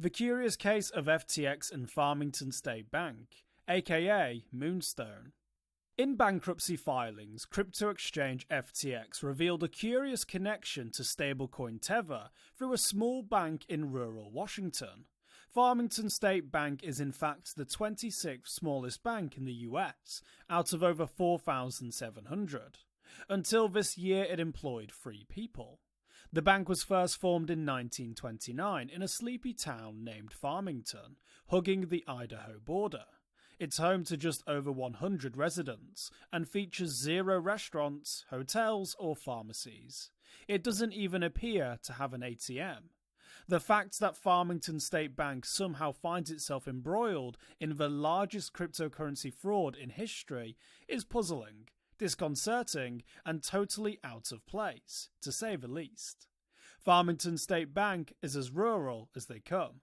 The Curious Case of FTX and Farmington State Bank, aka Moonstone. In bankruptcy filings, crypto exchange FTX revealed a curious connection to stablecoin Tether through a small bank in rural Washington. Farmington State Bank is in fact the 26th smallest bank in the US, out of over 4,700. Until this year, it employed 3 people. The bank was first formed in 1929 in a sleepy town named Farmington, hugging the Idaho border. It's home to just over 100 residents and features 0 restaurants, hotels, or pharmacies. It doesn't even appear to have an ATM. The fact that Farmington State Bank somehow finds itself embroiled in the largest cryptocurrency fraud in history is puzzling, disconcerting, and totally out of place, to say the least. Farmington State Bank is as rural as they come.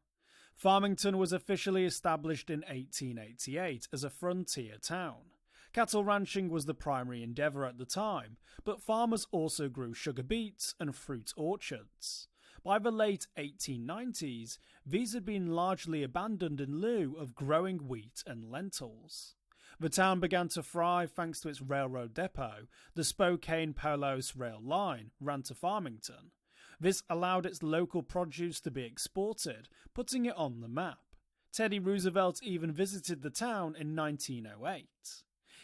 Farmington was officially established in 1888 as a frontier town. Cattle ranching was the primary endeavour at the time, but farmers also grew sugar beets and fruit orchards. By the late 1890s, these had been largely abandoned in lieu of growing wheat and lentils. The town began to thrive thanks to its railroad depot. The Spokane-Palos rail line ran to Farmington. This allowed its local produce to be exported, putting it on the map. Teddy Roosevelt even visited the town in 1908.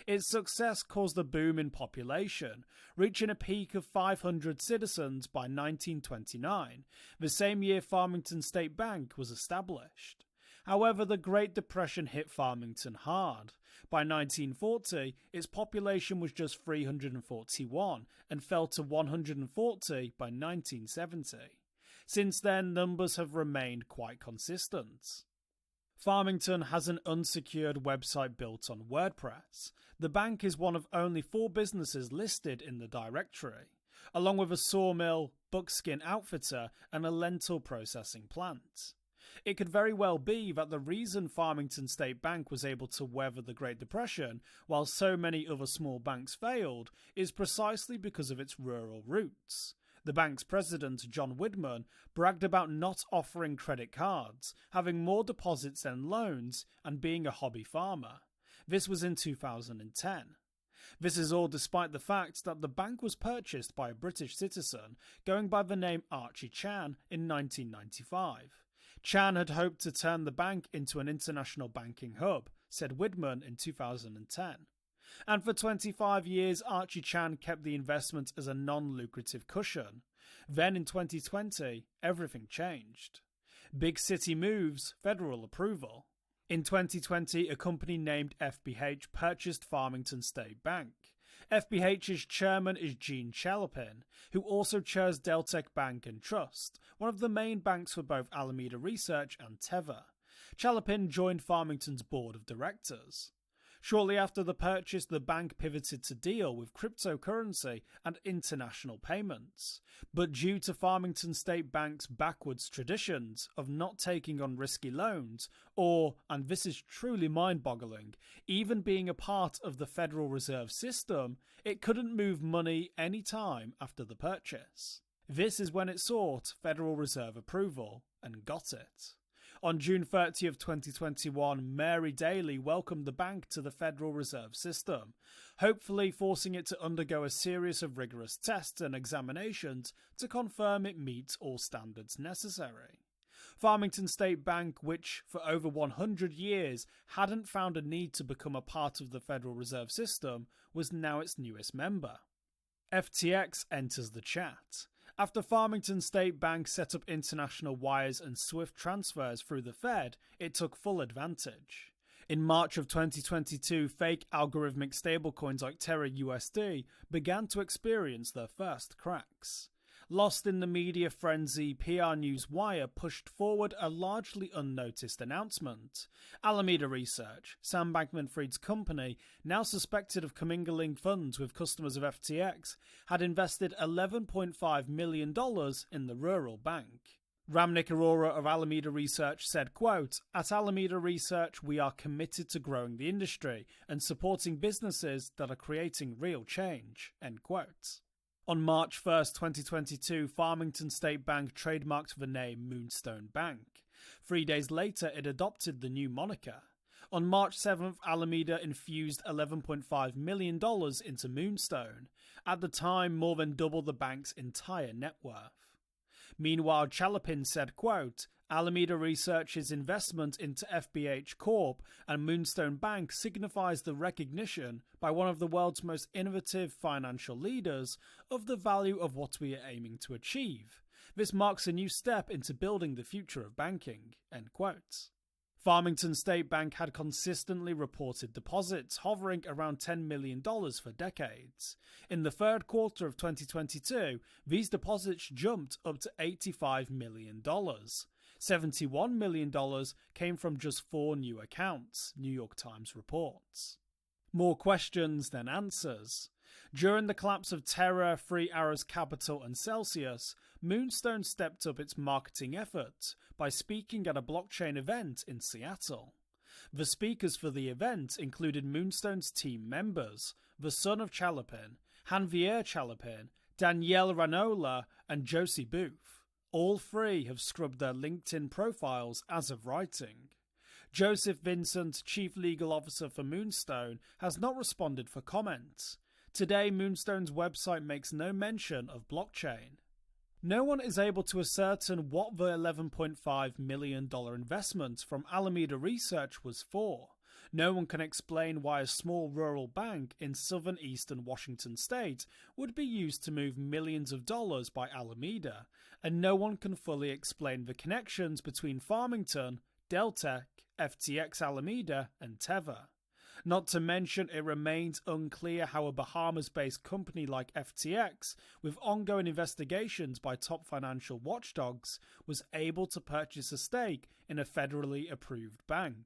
Its success caused a boom in population, reaching a peak of 500 citizens by 1929, the same year Farmington State Bank was established. However, the Great Depression hit Farmington hard. By 1940, its population was just 341 and fell to 140 by 1970. Since then, numbers have remained quite consistent. Farmington has an unsecured website built on WordPress. The bank is one of only 4 businesses listed in the directory, along with a sawmill, buckskin outfitter, and a lentil processing plant. It could very well be that the reason Farmington State Bank was able to weather the Great Depression while so many other small banks failed is precisely because of its rural roots. The bank's president, John Widman, bragged about not offering credit cards, having more deposits than loans, and being a hobby farmer. This was in 2010. This is all despite the fact that the bank was purchased by a British citizen going by the name Archie Chan in 1995. Chan had hoped to turn the bank into an international banking hub, said Widman in 2010. And for 25 years, Archie Chan kept the investment as a non-lucrative cushion. Then in 2020, everything changed. Big city moves, federal approval. In 2020, a company named FBH purchased Farmington State Bank. FBH's chairman is Gene Chalopin, who also chairs Deltec Bank and Trust, one of the main banks for both Alameda Research and Tether. Chalopin joined Farmington's board of directors. Shortly after the purchase, the bank pivoted to deal with cryptocurrency and international payments. But due to Farmington State Bank's backwards traditions of not taking on risky loans, or, and this is truly mind-boggling, even being a part of the Federal Reserve System, it couldn't move money any time after the purchase. This is when it sought Federal Reserve approval, and got it. On June 30 of 2021, Mary Daly welcomed the bank to the Federal Reserve System, hopefully forcing it to undergo a series of rigorous tests and examinations to confirm it meets all standards necessary. Farmington State Bank, which for over 100 years hadn't found a need to become a part of the Federal Reserve System, was now its newest member. FTX enters the chat. After Farmington State Bank set up international wires and SWIFT transfers through the Fed, it took full advantage. In March of 2022, fake algorithmic stablecoins like Terra USD began to experience their first cracks. Lost in the media frenzy, PR News Wire pushed forward a largely unnoticed announcement. Alameda Research, Sam Bankman-Fried's company, now suspected of commingling funds with customers of FTX, had invested $11.5 million in the rural bank. Ramnik Arora of Alameda Research said, quote, "At Alameda Research, we are committed to growing the industry and supporting businesses that are creating real change." End quote. On March 1, 2022, Farmington State Bank trademarked the name Moonstone Bank. 3 days later, it adopted the new moniker. On March 7th, Alameda infused $11.5 million into Moonstone, at the time more than double the bank's entire net worth. Meanwhile, Chalopin said, quote, Alameda Research's investment into FBH Corp and Moonstone Bank signifies the recognition by one of the world's most innovative financial leaders of the value of what we are aiming to achieve. This marks a new step into building the future of banking, end quote. Farmington State Bank had consistently reported deposits hovering around $10 million for decades. In the third quarter of 2022, these deposits jumped up to $85 million. $71 million came from just 4 new accounts, New York Times reports. More questions than answers. During the collapse of Tether, Three Arrows Capital and Celsius, Moonstone stepped up its marketing efforts by speaking at a blockchain event in Seattle. The speakers for the event included Moonstone's team members, the son of Chalopin, Javier Chalopin, Danielle Ranola, and Josie Booth. All 3 have scrubbed their LinkedIn profiles as of writing. Joseph Vincent, Chief Legal Officer for Moonstone, has not responded for comment. Today, Moonstone's website makes no mention of blockchain. No one is able to ascertain what the $11.5 million investment from Alameda Research was for. No one can explain why a small rural bank in southern eastern Washington state would be used to move millions of dollars by Alameda, and no one can fully explain the connections between Farmington, Deltec, FTX Alameda, and Tether. Not to mention, it remains unclear how a Bahamas-based company like FTX, with ongoing investigations by top financial watchdogs, was able to purchase a stake in a federally approved bank.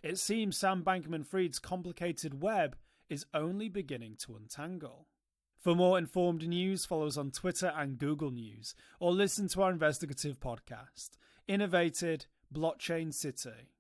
It seems Sam Bankman-Fried's complicated web is only beginning to untangle. For more informed news, follow us on Twitter and Google News, or listen to our investigative podcast, Innovated Blockchain City.